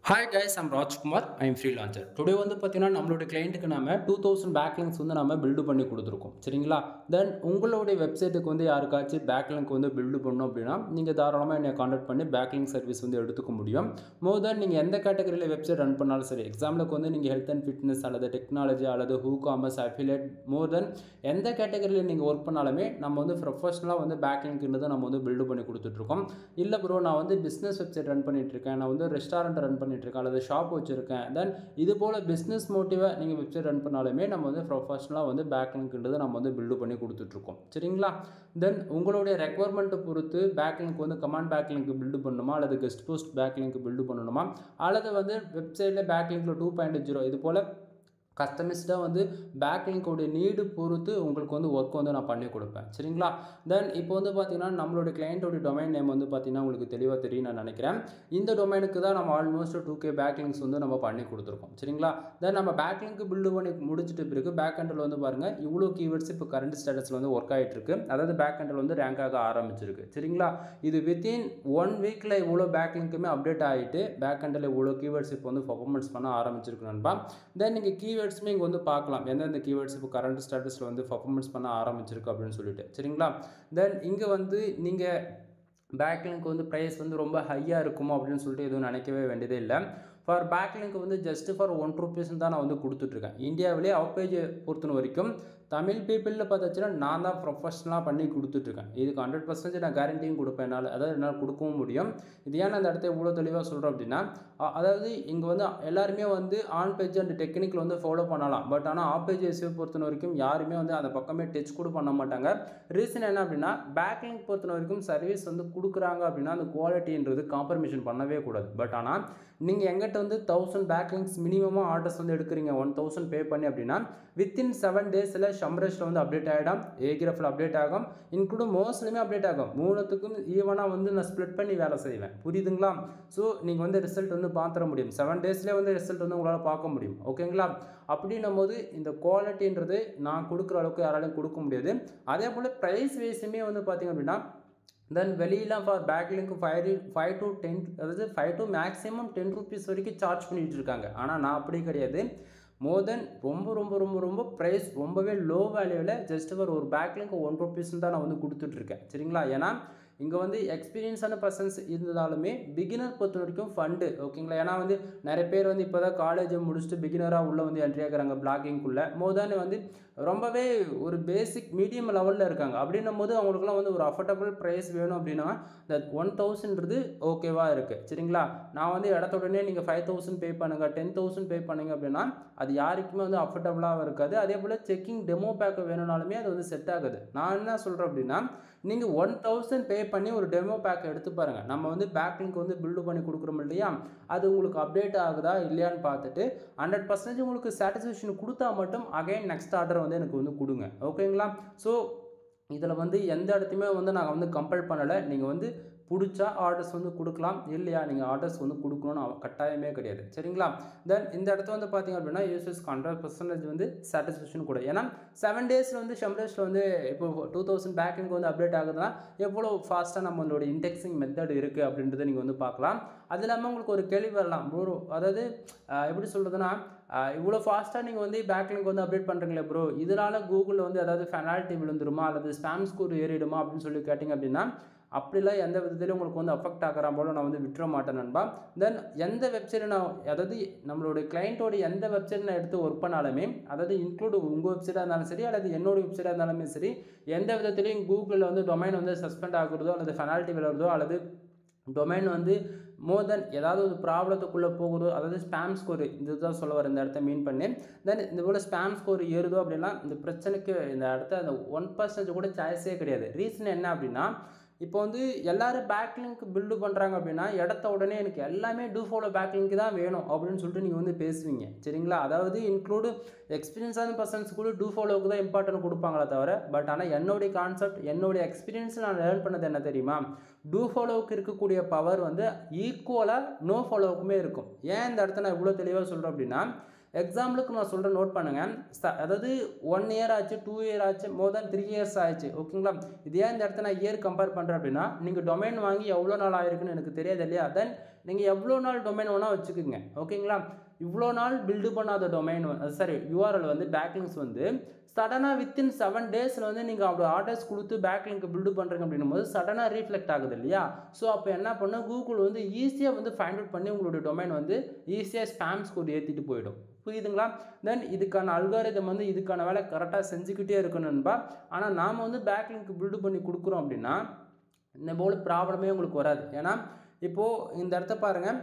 Hi guys, I'm Rajkumar. I'm freelancer. Today வந்து பார்த்தீங்கன்னா நம்மளோட கிளையண்ட்டுக்கு நாம 2000 பேக்லிங்க்ஸ் வந்து நம்ம பில்டு பண்ணி கொடுத்துருக்கோம். சரிங்களா? தென் உங்களுடைய வெப்சைட்டுக்கு வந்து யாருக்காச்சும் பேக்லிங்க் வந்து பில்டு பண்ணணும் அப்படின்னா நீங்கள் தாராளமாக என்னை காண்டாக்ட் பண்ணி பேக்லிங்க் சர்வீஸ் வந்து எடுத்துக்க முடியும். மோர் தென் நீங்கள் எந்த கேட்டகரியில் வெப்சைட் ரன் பண்ணாலும் சரி, எக்ஸாம்பிளுக்கு வந்து நீங்கள் ஹெல்த் அண்ட் ஃபிட்னஸ் அல்லது டெக்னாலஜி அல்லது ஹூ காமர்ஸ் அஃபிலியேட் மோர் தென் எந்த கேட்டகரியில் நீங்கள் ஒர்க் பண்ணாலுமே நம்ம வந்து ப்ரொஃபஷனலாக வந்து பேக்லிங்க்ன்றதை நம்ம வந்து பில்டு பண்ணி கொடுத்துட்ருக்கோம். இல்லை ப்ரோ, நான் வந்து பிஸ்னஸ் வெப்சைட் ரன் பண்ணிட்டு இருக்கேன், நான் வந்து ரெஸ்டாரண்ட் ரன் பண்ணிட்டு இருக்கேன் அல்லது ஷாப் வச்சுருக்கேன், தென் இது போல் பிஸ்னஸ் மோட்டிவாக நீங்கள் வெப்சைட் ரன் பண்ணாலுமே நம்ம வந்து ப்ரொஃபஷனலாக வந்து பேக்லிங்க்ன்றதை நம்ம வந்து பில்டு பண்ணி கொடுத்துட்ருக்கோம். சரிங்களா? தென் உங்களுடைய ரெக்குவயர்மெண்ட்டை பொறுத்து பேக்லிங்க் வந்து கமாண்ட் பேக்லிங்க் பில்டு பண்ணணுமா அல்லது கெஸ்ட் போஸ்ட் பேக்லிங்க் பில்டு பண்ணணுமா அல்லது வந்து வெப்சைட்டில் பேக்லிங்கில் 2.0 இது போல் கஸ்டமைஸ்டாக வந்து பேக்லிங்கோடைய நீடு பொறுத்து உங்களுக்கு வந்து ஒர்க் வந்து நான் பண்ணி கொடுப்பேன். சரிங்களா? தென் இப்போ வந்து பார்த்தீங்கன்னா நம்மளோட கிளையண்ட்டோட டொமைன் நேம் வந்து பார்த்தீங்கன்னா உங்களுக்கு தெளிவாக தெரியும் நான் நினைக்கிறேன். இந்த டொமைனுக்கு தான் நம்ம ஆல்மோஸ்ட் 2K பேக்லிங்க்ஸ் வந்து நம்ம பண்ணி கொடுத்துருக்கோம். சரிங்களா? தென் நம்ம பேக்லிங்க் பில்டு பண்ணி முடிச்சிட்டு பிறகு பேக் எண்டில் வந்து பாருங்கள் இவ்வளோ கீவேர்ட்ஸ் இப்போ கரண்ட் ஸ்டேட்டஸில் வந்து ஒர்க் ஆகிட்டு இருக்கு. அதாவது பேக் எண்டில் வந்து ரேங்க் ஆக ஆரம்பிச்சிருக்கு. சரிங்களா? இது வித்தின் 1 வீக்கில் இவ்வளோ பேக்லிங்க்குமே அப்டேட் ஆகிட்டு பேக் எண்டில் இவ்வளோ கீவேர்ட்ஸ் இப்போ வந்து பர்ஃபார்மன்ஸ் பண்ண ஆரம்பிச்சிருக்கு நண்பா. தென் நீங்கள் கீவேர்ட்ஸுமே இங்கே வந்து பார்க்கலாம் எந்தெந்த கீவேர்ட்ஸ் இப்போ கரண்ட் ஸ்டேட்டஸில் வந்து பர்ஃபார்மன்ஸ் பண்ண ஆரம்பிச்சிருக்கு அப்படின்னு சொல்லிட்டு. சரிங்களா? தென் இங்கே வந்து நீங்கள் பேக்லிங்க் வந்து ப்ரைஸ் வந்து ரொம்ப ஹையாக இருக்குமோ அப்படின்னு சொல்லிட்டு எதுவும் நினைக்கவே வேண்டியதே இல்லை. ஃபார் பேக்லிங்க் வந்து ஜஸ்ட் ஃபார் ₹1 தான் நான் வந்து கொடுத்துட்ருக்கேன். இந்தியாவிலே அவுட் பேஜ் பொறுத்த வரைக்கும் தமிழ் பீப்புளில் பார்த்தாச்சுன்னா நான் தான் ப்ரொஃபஷனலாக பண்ணி கொடுத்துட்ருக்கேன். இதுக்கு 100% நான் கேரண்டியும் கொடுப்பேன். என்னால் கொடுக்கவும் முடியும். இது ஏன் அந்த இடத்த இவ்வளோ தெளிவாக சொல்கிறோம் அப்படின்னா, அதாவது இங்கே வந்து எல்லாருமே வந்து ஆன் பேஜ் அண்ட் டெக்னிக்கில் வந்து ஃபாலோ பண்ணலாம். பட் ஆனால் ஆஃப் பேஜ் எஸ்இஓ பொறுத்த வரைக்கும் யாருமே வந்து அந்த பக்கமே டச் கூட பண்ண மாட்டாங்க. ரீசன் என்ன அப்படின்னா, பேக்லிங்க் பொறுத்த வரைக்கும் சர்வீஸ் வந்து கொடுக்குறாங்க அப்படின்னா அந்த குவாலிட்டின்றது காம்ப்ரமைஷன் பண்ணவே கூடாது. பட் ஆனால் நீங்கள் எங்கிட்ட வந்து 1000 பேக்லிங்க்ஸ் மினிமமாக ஆர்டர்ஸ் வந்து எடுக்கிறீங்க 1000 பே பண்ணி அப்படின்னா வித்தின் 7 டேஸில் ஷம்ரேஷில் வந்து அப்டேட் ஆகிடும், ஏகிராஃபில் அப்டேட் ஆகும், இன்க்ளூடும் மோஸ்ட்லியுமே அப்டேட் ஆகும். மூணுத்துக்கும் ஈவனாக வந்து நான் ஸ்ப்ளிட் பண்ணி வேலை செய்வேன். புரியுதுங்களா? ஸோ நீங்கள் வந்து ரிசல்ட் வந்து பார்த்துட முடியும். 7 டேஸ்லேயே வந்து ரிசல்ட் வந்து உங்களால் பார்க்க முடியும். ஓகேங்களா? அப்படின்னும் போது இந்த குவாலிட்டின்றது நான் கொடுக்குற அளவுக்கு யாராலையும் கொடுக்க முடியாது. அதே போல் ப்ரைஸ் வைஸுமே வந்து பார்த்திங்க அப்படின்னா தென் வெளியில் ஃபார் பேக்லிங்க் 5 to 10 அதாவது 5 to மேக்ஸிமம் ₹10 வரைக்கும் சார்ஜ் பண்ணிகிட்டு இருக்காங்க. ஆனால் நான் அப்படி கிடையாது. மோர் தென் ரொம்ப ரொம்ப ரொம்ப ரொம்ப ப்ரைஸ் ரொம்பவே லோ வேல்யூவில் ஜஸ்ட் ஃபார் ஒரு பேக்லிங்க் ₹1 தான் நான் வந்து கொடுத்துட்ருக்கேன். சரிங்களா? ஏன்னா இங்கே வந்து எக்ஸ்பீரியன்ஸான பர்சன்ஸ் இருந்தாலுமே பிகினர் பொறுத்த வரைக்கும் ஃபண்டு. ஓகேங்களா? ஏன்னா வந்து நிறைய பேர் வந்து இப்போ தான் காலேஜை முடிச்சுட்டு பிகினராக உள்ளே வந்து என்ட்ரி ஆகிறாங்க பிளாகிங்குள்ளே. மோர் தென் வந்து ரொம்பவே ஒரு பேசிக் மீடியம் லெவலில் இருக்காங்க. அப்படின்னும் போது அவங்களுக்குலாம் வந்து ஒரு அஃபோர்டபுள் ப்ரைஸ் வேணும் அப்படின்னா இந்த 1000ன்றது ஓகேவாக இருக்குது. சரிங்களா? நான் வந்து இடத்த உடனே நீங்கள் 5000 பே பண்ணுங்கள் 10,000 பே பண்ணுங்க அப்படின்னா அது யாருக்குமே வந்து அஃபோர்டபுளாக இருக்காது. அதே போல் செக்கிங் டெமோ பேக் வேணும்னாலுமே அது வந்து செட் ஆகுது. நான் என்ன சொல்கிறேன் அப்படின்னா, நீங்கள் 1000 பே பண்ணி ஒரு டெமோ பேக் எடுத்து பாருங்கள். நம்ம வந்து பேக்லிங்க் வந்து பில்டு பண்ணி கொடுக்குறோம் இல்லையா, அது உங்களுக்கு அப்டேட் ஆகுதா இல்லையான்னு பார்த்துட்டு 100% உங்களுக்கு சாட்டிஸ்ஃபேக்ஷன் கொடுத்தா மட்டும் அகைன் நெக்ஸ்ட் ஆர்டர் வந்து எனக்கு வந்து கொடுங்க. ஓகேங்களா? ஸோ இதில் வந்து எந்த இடத்தையுமே வந்து நாங்கள் வந்து கம்பல் பண்ணலை. நீங்கள் வந்து பிடிச்சா ஆர்டர்ஸ் வந்து கொடுக்கலாம், இல்லையா நீங்கள் ஆர்டர்ஸ் வந்து கொடுக்கணும்னு கட்டாயமே கிடையாது. சரிங்களா? தென் இந்த இடத்த வந்து பார்த்திங்க அப்படின்னா யூசர்ஸ்க்கு 100% வந்து சாட்டிஸ்ஃபேக்ஷன் கூட. ஏன்னா 7 டேஸில் வந்து ஷம்ரேஷில் வந்து இப்போ 2000 பேக்லிங்க் வந்து அப்டேட் ஆகுதுன்னா எவ்வளோ ஃபாஸ்ட்டாக நம்மளோட இண்டெக்ஸிங் மெத்தட் இருக்குது அப்படின்றத நீங்கள் வந்து பார்க்கலாம். அது இல்லாமல் உங்களுக்கு ஒரு கேள்வி வரலாம், ப்ரோ அதாவது எப்படி சொல்கிறதுனா இவ்வளோ ஃபாஸ்ட்டாக நீங்கள் வந்து பேக்லிங்க் வந்து அப்டேட் பண்ணுறீங்களே ப்ரோ, இதனால் கூகுளில் வந்து அதாவது பெனால்ட்டி விழுந்துருமா அல்லது ஸ்பாம் ஸ்கோர் ஏறிடுமா அப்படின்னு சொல்லி கேட்டிங்க அப்படின்னா அப்படிலாம் எந்த விதத்துலையும் உங்களுக்கு வந்து அஃபெக்ட் ஆகிற போல நான் வந்து விட்டுற மாட்டேன் நண்பா. தென் எந்த வெப்சைட் நான் அதாவது நம்மளுடைய கிளைண்ட்டோட எந்த வெப்சைட் நான் எடுத்து ஒர்க் பண்ணாலுமே அதாவது இன்க்ளூட் உங்கள் வெப்சைட்டாக இருந்தாலும் சரி அல்லது என்னோட வெப்சைட்டாக இருந்தாலுமே சரி எந்த விதத்துலையும் கூகுளில் வந்து டொமைன் வந்து சஸ்பெண்ட் ஆகுறதோ அல்லது பெனால்ட்டி விழுறதோ அல்லது டொமைன் வந்து மோர் தென் ஏதாவது ஒரு ப்ராப்ளத்துக்குள்ளே போகுதோ அதாவது ஸ்பாம் ஸ்கோர் இதுதான் சொல்ல வர இந்த இடத்த மீன் பண்ணி தென் இந்த போல் ஸ்பாம் ஸ்கோர் ஏறுதோ அப்படின்னா இந்த பிரச்சனைக்கு இந்த இடத்த அந்த 1% கூட சாய்ஸே கிடையாது. ரீசன் என்ன அப்படின்னா இப்போ வந்து எல்லோரும் பேக்லிங்க் பில்டு பண்ணுறாங்க அப்படின்னா இடத்த உடனே எனக்கு எல்லாமே டூ ஃபாலோ பேக்லிங்க் தான் வேணும் அப்படின்னு சொல்லிட்டு நீங்கள் வந்து பேசுவீங்க. சரிங்களா? அதாவது இன்க்ளூடு எக்ஸ்பீரியன்ஸான பர்சன்ஸ் கூட டூ ஃபாலோவுக்கு தான் இம்பார்ட்டன்ட் கொடுப்பாங்களே தவிர பட் ஆனால் என்னுடைய கான்செப்ட் என்னுடைய எக்ஸ்பீரியன்ஸ் நான் லேர்ன் பண்ணது என்ன தெரியுமா, டூ ஃபாலோவுக்கு இருக்கக்கூடிய பவர் வந்து ஈக்குவலாக நோ ஃபாலோவுக்குமே இருக்கும். ஏன் இந்த இடத்த நான் இவ்வளோ தெளிவாக சொல்கிறேன் அப்படின்னா எக்ஸாம்பிளுக்கு நான் சொல்கிறேன், நோட் பண்ணுங்கள். அதாவது 1 இயர் ஆச்சு, 2 இயர் ஆச்சு, மோர் தென் 3 இயர்ஸ் ஆயிடுச்சு. ஓகேங்களா? இது ஏன் இந்த இடத்த நான் இயர் கம்பேர் பண்ணுறேன் அப்படின்னா நீங்கள் டொமைன் வாங்கி எவ்வளோ நாள் ஆயிருக்குன்னு எனக்கு தெரியாது இல்லையா. தென் நீங்கள் எவ்வளோ நாள் டொமைன் வேணால் வச்சுக்கோங்க. ஓகேங்களா? இவ்வளோ நாள் பில்டு பண்ணாத டொமைன் சாரி யூஆர்எல் வந்து பேக்லிங்ஸ் வந்து சடனாக வித்தின் 7 டேஸில் வந்து நீங்கள் அப்படி ஆர்டர்ஸ் கொடுத்து பேக்லிங்க் பில்டு பண்ணுறீங்க அப்படின்னும் போது சடனாக ரீஃப்ளெக்ட் ஆகுது இல்லையா? ஸோ அப்போ என்ன பண்ணால் கூகுள் வந்து ஈஸியாக வந்து ஃபைண்ட் அவுட் பண்ணி உங்களுடைய டொமைன் வந்து ஈஸியாக ஸ்பேம் ஸ்கோர் ஏற்றிட்டு போயிடும். புரியுதுங்களா? தென் இதுக்கான அல்காரிதம் வந்து இதுக்கான வேலை கரெக்டாக செஞ்சுக்கிட்டே இருக்கணும்பா. ஆனால் நாம் வந்து பேக்லிங்க் பில்டு பண்ணி கொடுக்குறோம் அப்படின்னா இந்த போல் ப்ராப்ளமே உங்களுக்கு வராது. ஏன்னா இப்போது இந்த இடத்த பாருங்கள்,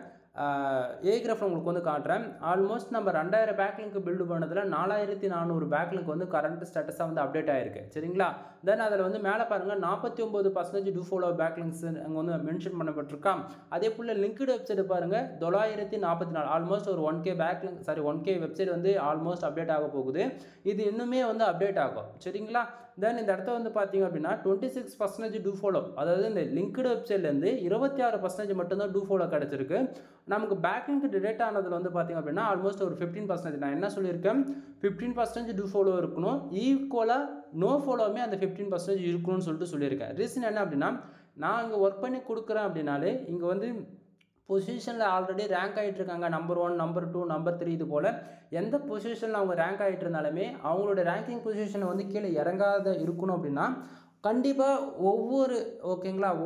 ஏகிராஃப் உங்களுக்கு வந்து காட்டுறேன். ஆல்மோஸ்ட் நம்ம 2000 பேக்லிங்க் பில்டு பண்ணதில் 4400 பேக்லிங்க் வந்து கரண்ட் ஸ்டேட்டஸாக வந்து அப்டேட் ஆகிருக்கு. சரிங்களா? தென் அதில் வந்து மேலே பாருங்கள் 49% டூ ஃபாலோ பேக்லிங்ஸ் அங்கே வந்து மென்ஷன் பண்ணப்பட்டிருக்கா. அதே போல் லிங்க்டு வெப்சைட் பாருங்கள் 944, ஆல்மோஸ்ட் ஒரு 1K பேக்லிங்க் 1K வெப்சைட் வந்து ஆல்மோஸ்ட் அப்டேட் ஆக போகுது. இது இன்னுமே வந்து அப்டேட் ஆகும். சரிங்களா? தென் இந்த இடத்த வந்து பார்த்தீங்க அப்படின்னா 26% டூ ஃபாலோ, அதாவது இந்த லிங்க்டு வெப்சைட்லேருந்து 26% மட்டும்தான் டூ ஃபாலோ கிடச்சிருக்கு. நமக்கு பேக்லிங்க் டிடெக்ட் ஆனதில் வந்து பார்த்தீங்க அப்படின்னா ஆல்மோஸ்ட் ஒரு 15%. நான் என்ன சொல்லியிருக்கேன், 15% டூ ஃபாலோ இருக்கணும், ஈக்குவலாக நோ ஃபாலோவுமே அந்த 15% இருக்கணும்னு சொல்லியிருக்கேன். ரீசன் என்ன அப்படின்னா, நான் இங்கே ஒர்க் பண்ணி கொடுக்குறேன் அப்படின்னாலே இங்கே வந்து பொசிஷனில் ஆல்ரெடி ரேங்க் ஆகிட்டு இருக்காங்க, நம்பர் 1, நம்பர் 2, நம்பர் 3, இது போல் எந்த பொசிஷனில் அவங்க ரேங்க் ஆகிட்டு இருந்தாலுமே அவங்களோட ரேங்கிங் பொசிஷனை வந்து கீழே இறங்காத இருக்கணும் அப்படின்னா கண்டிப்பாக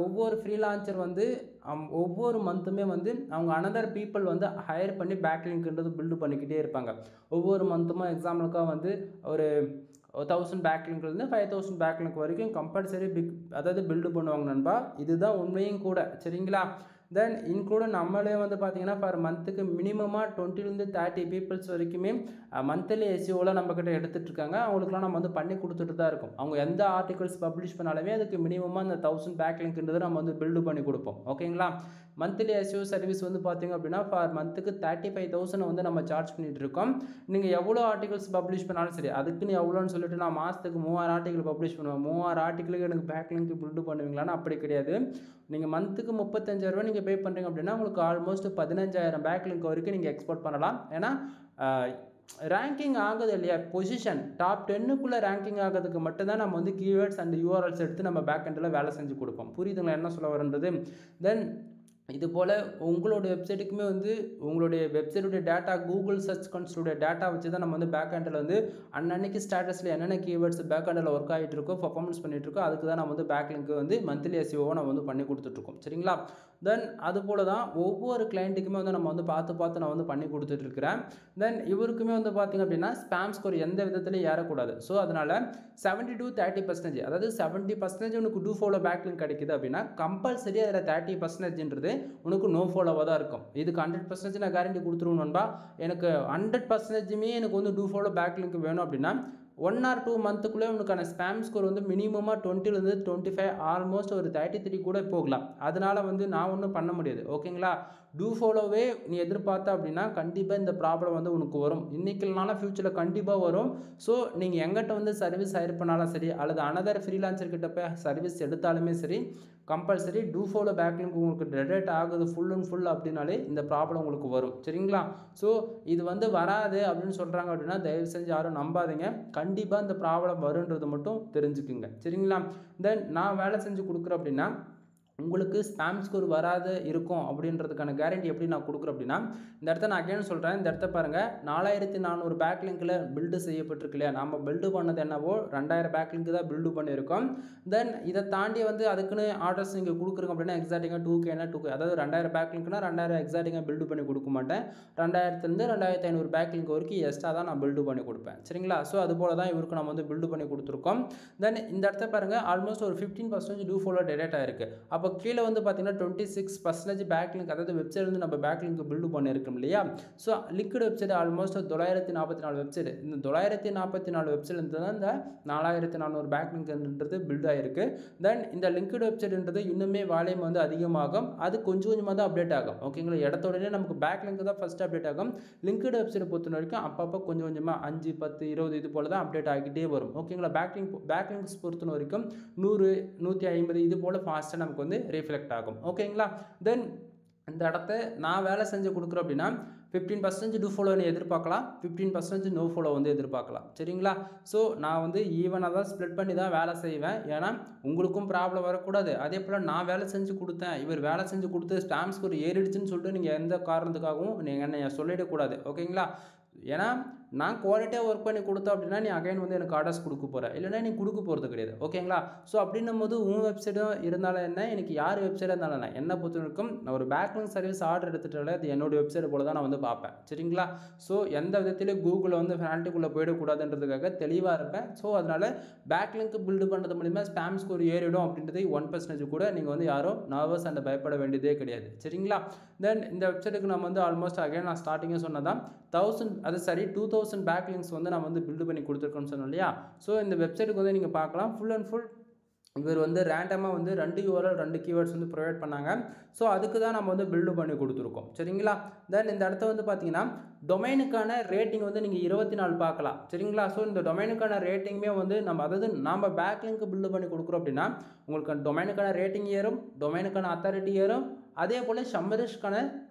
ஒவ்வொரு ஃப்ரீலான்சர் வந்து ஒவ்வொரு மந்த்துமே வந்து அவங்க அனதர் பீப்புள் வந்து ஹையர் பண்ணி பேக்லிங்க்ன்றது பில்டு பண்ணிக்கிட்டே இருப்பாங்க. ஒவ்வொரு மந்த்துமா எக்ஸாம்பிளுக்காக வந்து ஒரு 1000 பேக்லிங்க்லேருந்து 5000 பேக்லிங்க் வரைக்கும் கம்பல்சரி அதாவது பில்டு பண்ணுவாங்க நண்பா. இதுதான் உண்மையும் கூட. சரிங்களா? தென் இன்க்ளூட் நம்மளே வந்து பார்த்தீங்கன்னா ஃபார் மந்த்துக்கு மினிமமாக 20 to 30 பீப்புள்ஸ் வரைக்குமே மந்த்லி எஸ்இஓவில் நம்மக்கிட்ட எடுத்துகிட்டு இருக்காங்க. அவங்களுக்குலாம் நம்ம வந்து பண்ணி கொடுத்துட்டு தான் இருக்கோம். அவங்க எந்த ஆர்டிகல்ஸ் பப்ளிஷ் பண்ணாலுமே அதுக்கு மினிமமாக அந்த 1000 பேக்லிங்க்ன்றது நம்ம வந்து பில்டு பண்ணி கொடுப்போம். ஓகேங்களா? மந்த்லி எஸ்இஓ சர்வீஸ் வந்து பார்த்தீங்க அப்படின்னா ஃபார் மந்த்துக்கு 35,000 வந்து நம்ம சார்ஜ் பண்ணிகிட்டு இருக்கோம். நீங்கள் எவ்வளோ ஆர்டிகல்ஸ் பப்ளிஷ் பண்ணாலும் சரி, அதுக்குன்னு எவ்வளோன்னு சொல்லிட்டு நான் மாதத்துக்கு 3000 ஆர்டிகல் பப்ளிஷ் பண்ணுவேன், 3000 ஆர்டிகளுக்கு எனக்கு பேக்லிங்க் பில்டு பண்ணுவீங்களான்னு அப்படி கிடையாது. நீங்கள் மந்த்துக்கு 35,000 நீங்கள் பே பண்ணுறீங்க அப்படின்னா உங்களுக்கு ஆல்மோஸ்ட் 15,000 பேக்லிங்க் வரைக்கும் நீங்கள் எக்ஸ்போர்ட் பண்ணலாம். ஏன்னா ரேங்கிங் ஆகுது இல்லையா, பொசிஷன் டாப் 10க்குள்ளே ரேங்கிங் ஆகிறதுக்கு மட்டும்தான் நம்ம வந்து கீவேர்ட்ஸ் அண்ட் யூஆர்எல்ஸ் எடுத்து நம்ம பேக் எண்டில் வேலை செஞ்சு கொடுப்போம். புரியுதுங்களா என்ன சொல்ல வரன்றது? தென் இது போல் உங்களுடைய வெப்சைட்டுக்குமே வந்து உங்களுடைய வெப்சைட்டுடைய டேட்டா கூகுள் சர்ச் கன்சோலுடைய டேட்டா வச்சு தான் நம்ம வந்து பேக் ஹேண்டில் வந்து அன்னன்னைக்கு ஸ்டேட்டஸில் என்னென்ன கீவேர்ட்ஸ் பேக் ஹேண்டில் ஒர்க் ஆகிட்டு இருக்கோ, பர்ஃபார்மன்ஸ் பண்ணிகிட்டு இருக்கோ, அதுக்கு தான் நம்ம வந்து பேக்லிங்க் வந்து மந்த்லி எஸ்இஓவை நம்ம வந்து பண்ணி கொடுத்துட்ருக்கோம். சரிங்களா? தென் அது போல் தான் ஒவ்வொரு கிளைண்ட்டுக்குமே வந்து நம்ம வந்து பார்த்து நான் வந்து பண்ணி கொடுத்துட்ருக்கிறேன். தென் இவருக்குமே வந்து பார்த்திங்க அப்படின்னா ஸ்பேம் ஸ்கோர் எந்த விதத்துலையும் ஏறக்கூடாது. ஸோ அதனால் 70 to 30%, அதாவது 70% உனக்கு டூ ஃபாலோ பேக்லிங்க் கிடைக்குது அப்படின்னா கம்பல்சரி அதில் 30%ன்றது உனக்கு நோ ஃபாலோவாக தான் இருக்கும். இதுக்கு 100% நான் கேரண்டி கொடுத்துருவேன் நண்பா. எனக்கு 100%மே எனக்கு வந்து டூ ஃபாலோ பேக்லிங்க் வேணும் அப்படின்னா 1 or 2 மந்த்துக்குள்ளே உனக்கான ஸ்பேம் ஸ்கோர் வந்து மினிமமாக 20லேருந்து 25, ஆல்மோஸ்ட் ஒரு 33 கூட போகலாம். அதனால் வந்து நான் ஒன்றும் பண்ண முடியாது. ஓகேங்களா? டூ ஃபாலோவே நீ எதிர்பார்த்த அப்படின்னா கண்டிப்பாக இந்த ப்ராப்ளம் வந்து உனக்கு வரும். இன்றைக்கி இல்லைனாலும் ஃப்யூச்சரில் கண்டிப்பாக வரும். ஸோ நீங்கள் எங்கிட்ட வந்து சர்வீஸ் ஹையர் பண்ணாலும் சரி, அல்லது அனதர் ஃப்ரீலான்சர் கிட்ட போய் சர்வீஸ் எடுத்தாலுமே சரி, கம்பல்சரி டூ ஃபாலோ பேக்லிங்க் உங்களுக்கு டிடெக்ட் ஆகுது ஃபுல் அண்ட் ஃபுல் அப்படின்னாலே இந்த ப்ராப்ளம் உங்களுக்கு வரும். சரிங்களா? ஸோ இது வந்து வராது அப்படின்னு சொல்கிறாங்க அப்படின்னா தயவு செஞ்சு யாரும் நம்பாதீங்க. கண்டிப்பாக இந்த ப்ராப்ளம் வருன்றது மட்டும் தெரிஞ்சுக்குங்க. சரிங்களா? தென் நான் வேலை செஞ்சு கொடுக்குறேன் அப்படின்னா உங்களுக்கு ஸ்பேம் ஸ்கோர் வராது இருக்கும் அப்படின்றதுக்கான கேரண்டி எப்படி நான் கொடுக்குறேன் அப்படின்னா, இந்த இடத்த நான் அகைன் சொல்கிறேன். இந்த இடத்த பாருங்கள், 4400 பேக்லிங்கில் பில்டு செய்யப்பட்டிருக்கு இல்லையா? நம்ம பில்டு பண்ணது என்னவோ 2000 பேக்லிங்க் தான் பில்டு பண்ணியிருக்கோம். தென் இதை தாண்டி வந்து அதுக்குன்னு ஆர்டர்ஸ் நீங்கள் கொடுக்குறீங்க அப்படின்னா எக்ஸாக்டிங்காக 2K, அதாவது 2000 பேக்லிங்க்னா 2000 எக்ஸாக்டிங்காக பில்டு பண்ணி கொடுக்க மாட்டேன். 2000லேருந்து 2500 பேக்லிங்க் வரைக்கும் எக்ஸ்ட்ரா தான் நான் பில்டு பண்ணி கொடுப்பேன். சரிங்களா? ஸோ அது போல தான் இவருக்கு நம்ம வந்து பில்டு பண்ணி கொடுத்துருக்கோம். தென் இந்த இடத்த பாருங்கள், ஆல்மோஸ்ட் ஒரு 15% டூ ஃபாலோ டிடெக்ட் ஆயிருக்கு. அப்போ கீழே வந்து பார்த்தீங்கன்னா 26% பேக்லிங்க், அதாவது வெப்சைட் வந்து நம்ம பேக்லிங்க் பில்டு பண்ணியிருக்கோம் இல்லையா? So liquid website almost 944 website. இந்த 944 வெப்சைட் தான் இந்த 4400 பேக்லிங்க்ன்றது பில்ட் ஆகிருக்கு. தென் இந்த லிக்விட் வெப்சைட்ன்றது இன்னுமே வால்யூம் வந்து அதிகமாகும். அது கொஞ்சம் கொஞ்சமாக தான் அப்டேட் ஆகும். ஓகேங்களா? இடத்தோடனே நமக்கு பேக்லிங்க் தான் ஃபஸ்ட் அப்டேட் ஆகும். லிக்விட் வெப்சைட் பொறுத்த வரைக்கும் அப்பப்போ கொஞ்சம் கொஞ்சமாக 5, 10, 20 இது போல் தான் அப்டேட் ஆகிட்டே வரும். ஓகேங்களா? பேக்லிங்க்ஸ் பொறுத்த வரைக்கும் 100, 150 இது போல் ஃபாஸ்ட்டாக நமக்கு வந்து ரிஃப்ளெக்ட் ஆகும். ஓகேங்களா? தென் இந்த இடத்த நான் வேலை செஞ்சு கொடுக்குறேன் அப்படின்னா 15% டூ ஃபாலோ நீ எதிர்பார்க்கலாம், 15% நோ ஃபாலோ வந்து எதிர்பார்க்கலாம். சரிங்களா? ஸோ நான் வந்து ஈவனாக தான் ஸ்ப்ளிட் பண்ணி தான் வேலை செய்வேன். ஏன்னா உங்களுக்கும் ப்ராப்ளம் வரக்கூடாது. அதே போல் நான் வேலை செஞ்சு கொடுத்தேன், இவர் வேலை செஞ்சு கொடுத்து ஸ்டாம்ப் ஸ்கோர் ஏறிடுச்சுன்னு சொல்லிட்டு நீங்கள் எந்த காரணத்துக்காகவும் நீங்கள் என்னை சொல்லிடக்கூடாது. ஓகேங்களா? ஏன்னா நான் குவாலிட்டியாக ஒர்க் பண்ணி கொடுத்தோம் அப்படின்னா நீ அகைன் வந்து எனக்கு ஆர்டர்ஸ் கொடுக்க போகிற, இல்லைன்னா நீ கொடுக்க போகிறது கிடையாது. ஓகேங்களா? ஸோ அப்படின்னும் போது உன் வெப்சைட்டும் இருந்தாலும் என்ன, எனக்கு யார் வெப்சைட்டாக இருந்தாலும் என்ன, என்னை பொறுத்தவரைக்கும் நான் ஒரு பேக்லிங்க் சர்வீஸ் ஆர்டர் எடுத்துட்டாலே அது என்னோடய வெப்சைட் போல தான் நான் வந்து பார்ப்பேன். சரிங்களா? ஸோ எந்த விதத்திலையும் கூகுளில் வந்து பெனால்ட்டிக்குள்ளே போயிடக்கூடாதுன்றதுக்காக தெளிவாக இருப்பேன். ஸோ அதனால் பேக்லிங்க் பில்டு பண்ணுறது மூலிமா ஸ்பாம் ஸ்கோர் ஏறிடும் அப்படின்றது 1% கூட நீங்கள் வந்து யாரும் நர்வஸ் அண்ட் பயப்பட வேண்டியதே கிடையாது. சரிங்களா? தென் இந்த வெப்சைட்டுக்கு நம்ம வந்து ஆல்மோஸ்ட் அகைன் நான் ஸ்டார்டிங்கே சொன்னதான் 1000 அது சரி 2000 பேக்லிங்க்ஸ் வந்து நான் வந்து பில்டு பண்ணி கொடுத்துருக்கோன்னு சொன்னோம் இல்லையா? ஸோ இந்த வெப்சைட்டுக்கு வந்து நீங்கள் பார்க்கலாம் ஃபுல் அண்ட் ஃபுல் இவர் வந்து ரேண்டமாக வந்து 2 URL 2 கீவேர்ட்ஸ் வந்து ப்ரொவைட் பண்ணாங்க. ஸோ அதுக்கு தான் நம்ம வந்து பில்டு பண்ணி கொடுத்துருக்கோம். சரிங்களா? தென் இந்த இடத்த வந்து பார்த்தீங்கன்னா டொமைனுக்கான ரேட்டிங் வந்து நீங்கள் 24 பார்க்கலாம். சரிங்களா? ஸோ இந்த டொமைனுக்கான ரேட்டிங்குமே வந்து அதாவது நம்ம பேக்லிங்க் பில்டு பண்ணி கொடுக்குறோம் அப்படின்னா உங்களுக்கு டொமைனுக்கான ரேட்டிங் ஏறும், டொமைனுக்கான அத்தாரிட்டி ஏறும், அதே போல் சம்மரிஷ்க்கான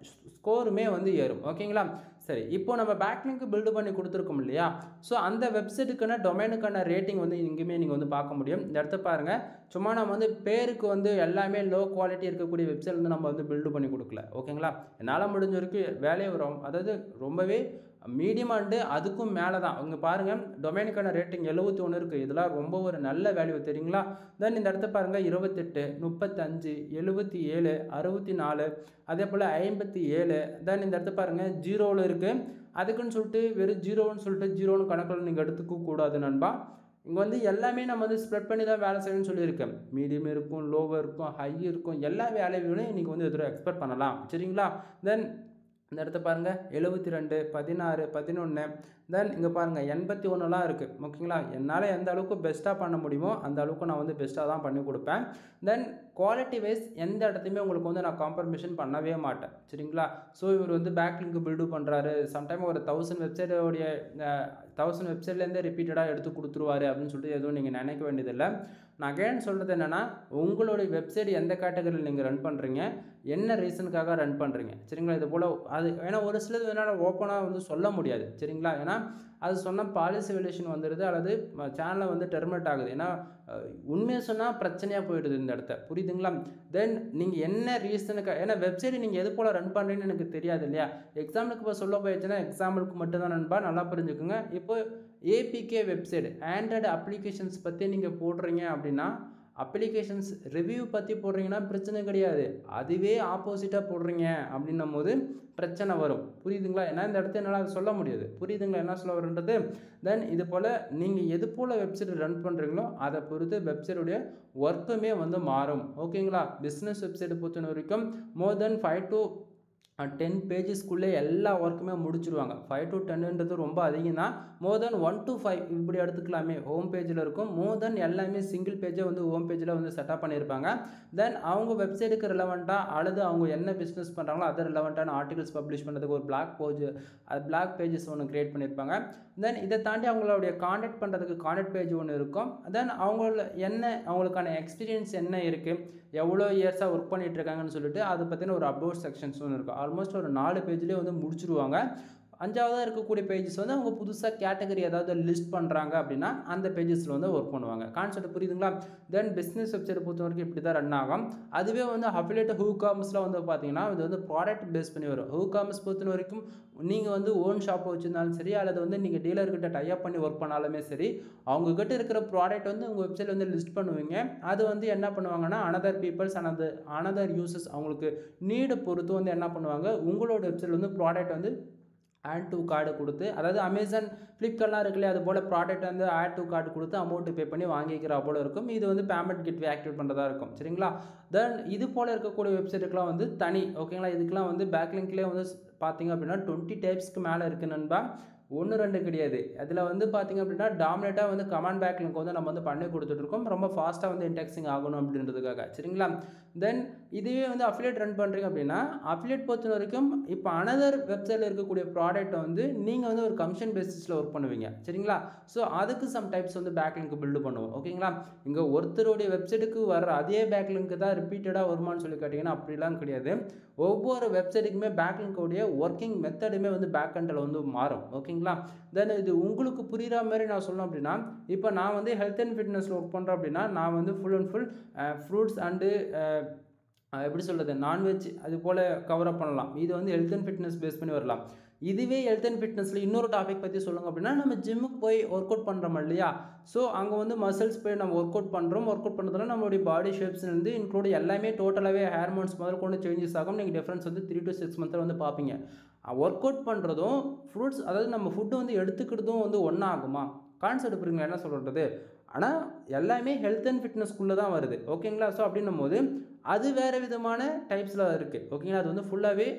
ஸ்கோருமே வந்து ஏறும். ஓகேங்களா? சரி, இப்போ நம்ம பேக்லிங்க் பில்டு பண்ணி கொடுத்துருக்கோம் இல்லையா? ஸோ அந்த வெப்சைட்டுக்கான டொமைனுக்கான ரேட்டிங் வந்து இங்கேயுமே நீங்கள் வந்து பார்க்க முடியும். இந்த இடத்த பாருங்கள். சும்மா நம்ம வந்து பேருக்கு வந்து எல்லாமே லோ குவாலிட்டி இருக்கக்கூடிய வெப்சைட் வந்து நம்ம வந்து பில்டு பண்ணி கொடுக்கல. ஓகேங்களா? என்னால் முடிஞ்ச வரைக்கும் வேலையை வரும், அதாவது ரொம்பவே மீடியம் அண்டு அதுக்கும் மேலே தான். அவங்க பாருங்கள் டொமைனுக்கான ரேட்டிங் 71 இருக்குது. இதெல்லாம் ரொம்ப ஒரு நல்ல வேல்யூ தெரியுங்களா? தென் இந்த இடத்த பாருங்கள் 28, 35, 77, 64, அதே போல் 57. தென் இந்த இடத்த பாருங்கள் 0வில் இருக்குது. அதுக்குன்னு சொல்லிட்டு வெறும் 0ன்னு சொல்லிட்டு 0ன்னு கணக்கில் நீங்கள் எடுத்துக்க கூடாது நண்பா. இங்கே வந்து எல்லாமே நம்ம வந்து ஸ்ப்ரெட் பண்ணி தான் வேலை செய்யணும்னு சொல்லியிருக்கேன். மீடியம் இருக்கும், லோவர் இருக்கும், ஹை இருக்கும், எல்லா வேலைகளையும் நீங்கள் வந்து எதிராக எக்ஸ்பெக்ட் பண்ணலாம். சரிங்களா? தென் இந்த இடத்த பாருங்கள் 72, 16, 11. தென் இங்கே பாருங்கள் 81லாம் இருக்குது. ஓகேங்களா? என்னால் எந்த அளவுக்கு பெஸ்ட்டாக பண்ண முடியுமோ அந்த அளவுக்கு நான் வந்து பெஸ்ட்டாக தான் பண்ணி கொடுப்பேன். தென் குவாலிட்டி வைஸ் எந்த இடத்தையுமே உங்களுக்கு வந்து நான் காம்ப்ரமைஷன் பண்ணவே மாட்டேன். சரிங்களா? ஸோ இவர் வந்து பேக்லிங்க் பில்டு பண்ணுறாரு, சம்டைம் ஒரு 1000 வெப்சைட்டோடைய 1000 வெப்சைட்லேருந்தே ரிப்பீட்டடாக எடுத்து கொடுத்துருவாரு அப்படின்னு சொல்லிட்டு எதுவும் நீங்கள் நினைக்க வேண்டியதில்லை. நான் அகைன் சொல்கிறது என்னென்னா உங்களுடைய வெப்சைட் எந்த கேட்டகரியில் நீங்கள் ரன் பண்ணுறீங்க, என்ன ரீசனுக்காக ரன் பண்ணுறீங்க. சரிங்களா? இது போல் அது ஏன்னா ஒரு சிலது என்னால் ஓப்பனாக வந்து சொல்ல முடியாது. சரிங்களா? ஏன்னா அது சொன்னால் பாலிசி விலேஷன் வந்துடுது, அல்லது சேனலை வந்து டெர்மினேட் ஆகுது. ஏன்னா உண்மையை சொன்னால் பிரச்சனையாக போயிடுது இந்த இடத்த. புரியுதுங்களா? தென் நீங்கள் என்ன ரீசனுக்காக, ஏன்னா வெப்சைட் நீங்கள் எது போல் ரன் பண்ணுறீங்கன்னு எனக்கு தெரியாது இல்லையா? எக்ஸாம்பிளுக்கு இப்போ சொல்ல போயிடுச்சுன்னா எக்ஸாம்பிளுக்கு மட்டும்தான் நண்பா, நல்லா புரிஞ்சுக்குங்க. இப்போ ஏபிகே வெப்சைட் ஆண்ட்ராய்டு அப்ளிகேஷன்ஸ் பற்றி நீங்கள் போடுறீங்க அப்படின்னா, அப்ளிகேஷன்ஸ் ரிவ்யூ பற்றி போடுறீங்கன்னா பிரச்சனை கிடையாது. அதுவே ஆப்போசிட்டாக போடுறீங்க அப்படின்னும் போது பிரச்சனை வரும். புரியுதுங்களா? ஏன்னா இந்த இடத்த என்னால் சொல்ல முடியாது. புரியுதுங்களா என்ன சொல்ல வருன்றது? தென் இது போல் நீங்கள் எது போல் வெப்சைட் ரன் பண்ணுறீங்களோ அதை பொறுத்து வெப்சைட்டுடைய ஒர்க்குமே வந்து மாறும். ஓகேங்களா? பிஸ்னஸ் வெப்சைட்டை பொறுத்த வரைக்கும் மோர் தென் 5 to 10 பேஜஸ்க்குள்ளே எல்லா ஒர்க்குமே முடிச்சிருவாங்க. 5 to 10ன்றது ரொம்ப அதிகம் தான். மோர் தென் 1 to 5 இப்படி எடுத்துக்கலாமே. ஹோம் பேஜில் இருக்கும். மோர் தென் எல்லாமே சிங்கிள் பேஜை வந்து ஹோம் பேஜில் வந்து செட்டப் பண்ணியிருப்பாங்க. தென் அவங்க வெப்சைட்டுக்கு ரிலவெண்ட்டாக அல்லது அவங்க என்ன பிஸ்னஸ் பண்ணுறாங்களோ அது ரிலவெண்ட்டான ஆர்டிகல்ஸ் பப்ளிஷ் பண்ணுறதுக்கு ஒரு பிளாக் பேஜஸ் ஒன்று க்ரியேட் பண்ணியிருப்பாங்க. தென் இதை தாண்டி அவங்களுடைய காண்டாக்ட் பண்ணுறதுக்கு காண்டாக்ட் பேஜ் ஒன்று இருக்கும். தென் அவங்களுக்கான எக்ஸ்பீரியன்ஸ் என்ன இருக்குது, எவ்வளோ இயர்ஸாக ஒர்க் பண்ணிகிட்டு இருக்காங்கன்னு சொல்லிட்டு அதை பற்றின ஒரு அபவுட் செக்ஷன்ஸ் ஒன்று இருக்கும். ஆல்மோஸ்ட் ஒரு 4 பேஜ்லேயே வந்து முடிச்சிருவாங்க. 5ஆவதாக இருக்கக்கூடிய பேஜஸ் வந்து அவங்க புதுசாக கேட்டகரி ஏதாவது லிஸ்ட் பண்ணுறாங்க அப்படின்னா அந்த பேஜஸில் வந்து ஒர்க் பண்ணுவாங்க. கான்செப்ட் புரியுதுங்களா? தென் பிஸ்னஸ் வெப்சைட் பொறுத்த வரைக்கும் இப்படி தான் ரன் ஆகும். அதுவே வந்து அஃபிலியேட் ஹூகாமர்ஸில் வந்து பார்த்தீங்கன்னா இது வந்து ப்ராடக்ட் பேஸ் பண்ணி வரும். ஹூகாமர்ஸ் பொறுத்த வரைக்கும் நீங்கள் வந்து ஓன் ஷாப்பை வச்சுருந்தாலும் சரி, அல்லது வந்து நீங்கள் டீலர்கிட்ட டைப் பண்ணி ஒர்க் பண்ணாலுமே சரி, அவங்கக்கிட்ட இருக்கிற ப்ராடக்ட் வந்து உங்கள் வெப்சைட் வந்து லிஸ்ட் பண்ணுவீங்க. அது வந்து என்ன பண்ணுவாங்கன்னா அனதர் பீப்புள்ஸ் அனதர் யூசர்ஸ் அவங்களுக்கு நீடு பொறுத்து வந்து என்ன பண்ணுவாங்க, உங்களோட வெப்சைட் வந்து ப்ராடக்ட் வந்து ஆட் டு கார்டு கொடுத்து, அதாவது அமேசான் ஃப்ளிப்கார்ட்லாம் இருக்குல்லையே அது போல் ப்ராடக்ட் வந்து ஆட் டு கார்டு கொடுத்து அமௌண்ட்டு பே பண்ணி வாங்கிக்கிற போல் இருக்கும். இது வந்து பேமெண்ட் கேட்வே ஆக்டிவேட் பண்ணுறதா இருக்கும். சரிங்களா? தென் இது போல் இருக்கக்கூடிய வெப்சைட்டுக்கெலாம் வந்து தனி. ஓகேங்களா? இதுக்கெலாம் வந்து பேக்லிங்க்லேயே வந்து பார்த்தீங்க அப்படின்னா 20 டைப்ஸ்க்கு மேலே இருக்குது நண்பா. 1 2 கிடையாது. அதில் வந்து பார்த்தீங்க அப்படின்னா டாமினேட்டாக வந்து கமாண்ட் பேக்லிங்க் வந்து நம்ம வந்து பண்ணி கொடுத்துட்ருக்கோம். ரொம்ப ஃபாஸ்ட்டாக வந்து இன்டெக்ஸிங் ஆகணும் அப்படின்றதுக்காக. சரிங்களா? தென் இதுவே வந்து அஃபிலியேட் ரன் பண்ணுறீங்க அப்படின்னா அஃபிலியேட் பொறுத்த வரைக்கும் இப்போ அனதர் வெப்சைட்டில் இருக்கக்கூடிய ப்ராடக்ட்டை வந்து நீங்கள் வந்து ஒரு கமிஷன் பேசிஸில் ஒர்க் பண்ணுவீங்க சரிங்களா. ஸோ அதுக்கு சம் டைப்ஸ் வந்து பேக்லிங்க் பில்டு பண்ணுவோம் ஓகேங்களா. இங்கே ஒருத்தருடைய வெப்சைட்டுக்கு வர்ற அதே பேக்லிங்க்கு தான் ரிப்பீட்டடாக வருமானு சொல்லி கேட்டிங்கன்னா அப்படிலாம் கிடையாது. ஒவ்வொரு வெப்சைட்டுக்குமே பேக்லிங்கோடைய ஒர்க்கிங் மெத்தடுமே வந்து பேக்எண்டில் வந்து மாறும் ஓகேங்களா. தென் இது உங்களுக்கு புரிகிற மாதிரி நான் சொல்லணும் அப்படின்னா இப்போ நான் வந்து ஹெல்த் அண்ட் ஃபிட்னஸில் ஒர்க் பண்ணுறேன் அப்படின்னா நான் வந்து full and full fruits and எப்படி சொல்கிறது நான்வெஜ் அது போல் கவரப் பண்ணலாம். இது வந்து ஹெல்த் அண்ட் ஃபிட்னஸ் பேஸ் பண்ணி வரலாம். இதுவே ஹெல்த் அண்ட் ஃபிட்னஸில் இன்னொரு டாபிக் பற்றி சொல்லுங்க அப்படின்னா நம்ம ஜிம்முக்கு போய் ஒர்க் அவுட் பண்ணுறோம் இல்லையா. ஸோ அங்கே வந்து மசில்ஸ் போய் நம்ம ஒர்க் அவுட் பண்ணுறோம். ஒர்க் அவுட் பண்ணுறதுல நம்மளுடைய பாடி ஷேப்ஸ்லேருந்து இன்க்ளூட் எல்லாமே டோட்டலாகவே ஹார்மோன்ஸ் முதல் கொண்டு சேஞ்சஸ் ஆகும். நீங்கள் டிஃப்ரென்ஸ் வந்து 3 to 6 மந்த்தில் வந்து பார்ப்பீங்க. ஒர்க் அவுட் பண்ணுறதும் ஃப்ரூட்ஸ் அதாவது நம்ம ஃபுட்டு வந்து எடுத்துக்கிறதும் வந்து ஒன்றா ஆகுமா? கான்செப்ட் புரியுங்களா என்ன சொல்கிறது. ஆனால் எல்லாமே ஹெல்த் அண்ட் ஃபிட்னஸ்க்குள்ளே தான் வருது ஓகேங்களா. ஸோ அப்படின்னும் போது அது வேறு விதமான டைப்ஸில் இருக்குது ஓகேங்களா. அது வந்து ஃபுல்லாகவே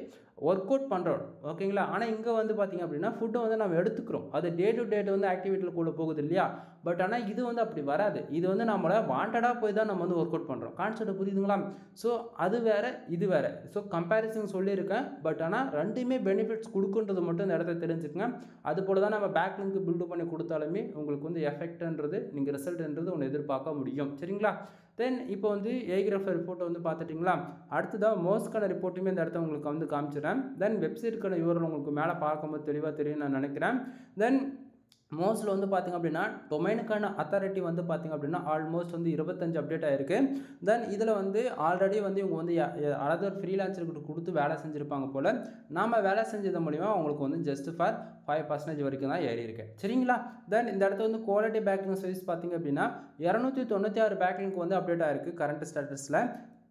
ஒர்க் அவுட் பண்ணுறோம் ஓகேங்களா. ஆனால் இங்கே வந்து பார்த்திங்க அப்படின்னா ஃபுட்டை வந்து நம்ம எடுத்துக்கிறோம். அது டே டு டே வந்து ஆக்டிவிட்டியில் கூட போகுது இல்லையா. பட் ஆனால் இது வந்து அப்படி வராது. இது வந்து நம்மளை வாண்டடாக போய் தான் நம்ம வந்து ஒர்க் அவுட் பண்ணுறோம். கான்செப்ட் புரியுதுங்களா. ஸோ அது வேறு இது வேறு. ஸோ கம்பேரிசன் சொல்லியிருக்கேன். பட் ஆனால் ரெண்டுமே பெனிஃபிட்ஸ் கொடுக்குன்றது மட்டும் இந்த இடத்த தெரிஞ்சுக்கங்க. அது போல் தான் நம்ம பேக்லிங்க் பில்டு பண்ணி கொடுத்தாலுமே உங்களுக்கு வந்து எஃபெக்ட்ன்றது நீங்கள் ரிசல்ட்ன்றது ஒன்று எதிர்பார்க்க முடியும் சரிங்களா. தென் இப்போ வந்து ஏகிராஃப் ரிப்போர்ட்டை வந்து பார்த்துட்டிங்களா. அடுத்ததாக மோஸ்க்கான ரிப்போர்ட்டுமே இந்த இடத்த உங்களுக்கு வந்து காமிச்சிடுறேன். தென் வெப்சைட்டுக்கான URL உங்களுக்கு மேலே பார்க்கும்போது தெளிவாக தெரியும் நான் நினைக்கிறேன். தென் மோஸ்ட்டில் வந்து பார்த்திங்க அப்படின்னா டொமைனுக்கான அத்தாரிட்டி வந்து பார்த்திங்க அப்படின்னா ஆல்மோஸ்ட் வந்து 25 அப்டேட் ஆகிருக்கு. தென் இதில் வந்து ஆல்ரெடி வந்து இவங்க வந்து அதாவது ஒரு ஃப்ரீலான்சருக்கு கொடுத்து வேலை செஞ்சுருப்பாங்க போல். நாம் வேலை செஞ்சது மூலிமா அவங்களுக்கு வந்து ஜஸ்ட் ஃபார் 5% வரைக்கும் தான் ஏறி இருக்கு சரிங்களா. தென் இந்த இடத்துல வந்து குவாலிட்டி பேக்லிங் சர்வீஸ் பார்த்திங்க அப்படின்னா 296 பேக்லிங்க் வந்து அப்டேட் ஆகிருக்கு கரண்ட் ஸ்டேட்டஸில்.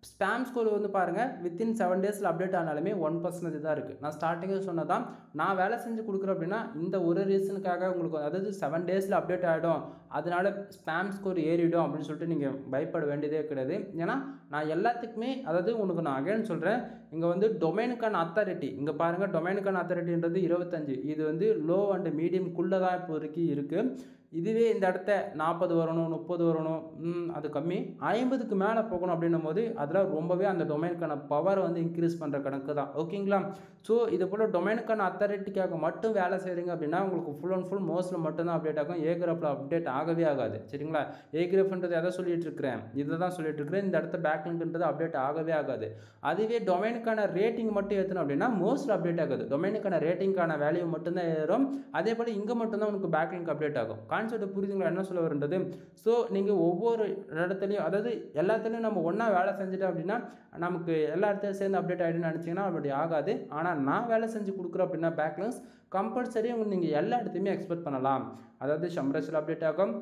ஸ்பேம் ஸ்கோர் வந்து பாருங்கள் வித்தின் 7 டேஸில் அப்டேட் ஆனாலுமே 1% தான் இருக்குது. நான் ஸ்டார்டிங்கே சொன்னதான் நான் வேலை செஞ்சு கொடுக்குறேன் அப்படின்னா இந்த ஒரு ரீசனுக்காக உங்களுக்கு அதாவது 7 டேஸில் அப்டேட் ஆகிடும் அதனால ஸ்பேம் ஸ்கோர் ஏறிடும் அப்படின்னு சொல்லிட்டு நீங்கள் பயப்பட வேண்டியதே கிடையாது. ஏன்னா நான் எல்லாத்துக்குமே அதாவது உங்களுக்கு நான் அகைன் சொல்கிறேன் இங்கே வந்து டொமைனுக்கான அத்தாரிட்டி இங்கே பாருங்கள் டொமைனுக்கான அத்தாரிட்டின்றது 25. இது வந்து லோ அண்ட் மீடியம்குள்ளே தான் இப்போதைக்கு இருக்குது. இதுவே இந்த இடத்த 40 வரணும் 30 வரணும் அது கம்மி 50க்கு மேலே போகணும் அப்படின்னும் போது அதில் ரொம்பவே அந்த டொமைனுக்கான பவர் வந்து இன்க்ரீஸ் பண்ணுற கணக்கு தான் ஓகேங்களா. ஸோ இது போல் டொமைனுக்கான அத்தாரிட்டிக்காக மட்டும் வேலை செய்கிறீங்க அப்படின்னா உங்களுக்கு ஃபுல் அண்ட் ஃபுல் மோஸ்ட்டில் மட்டும்தான் அப்டேட் ஆகும். ஏகிராஃபில் அப்டேட் ஆகவே ஆகாது சரிங்களா. ஏகிராஃப்ன்றது எதை சொல்லிட்டு இருக்கிறேன் இதை தான் சொல்லிட்டு இருக்கிறேன். இந்த இடத்த பேக்லிங்க்ன்றது அப்டேட் ஆகவே ஆகாது. அதுவே டொமைனுக்கான ரேட்டிங் மட்டும் ஏற்றணும் அப்படின்னா மோஸ்ட்டில் அப்டேட் ஆகுது. டொமைனுக்கான ரேட்டிங்கான வேல்யூ மட்டும்தான் ஏறும். அதே போல் இங்கே மட்டும்தான் உங்களுக்கு பேக்லிங்க் அப்டேட் ஆகும். கான்செப்ட் புரியுதுங்களா என்ன சொல்ல வருன்றது. ஸோ நீங்கள் ஒவ்வொரு இடத்துலையும் அதாவது எல்லாத்துலேயும் நம்ம ஒன்றா வேலை செஞ்சுட்டோம் அப்படின்னா நமக்கு எல்லா இடத்துலையும் சேர்ந்து அப்டேட் ஆகிடுன்னு நினச்சிங்கன்னா அப்படி ஆகாது. ஆனால் நான் வேலை செஞ்சு கொடுக்குறேன் அப்படின்னா பேக்லிங்க்ஸ் கம்பல்சரி நீங்கள் எல்லா இடத்தையுமே எக்ஸ்பெக்ட் பண்ணலாம். அதாவது ஷம்ரஸில் அப்டேட் ஆகும்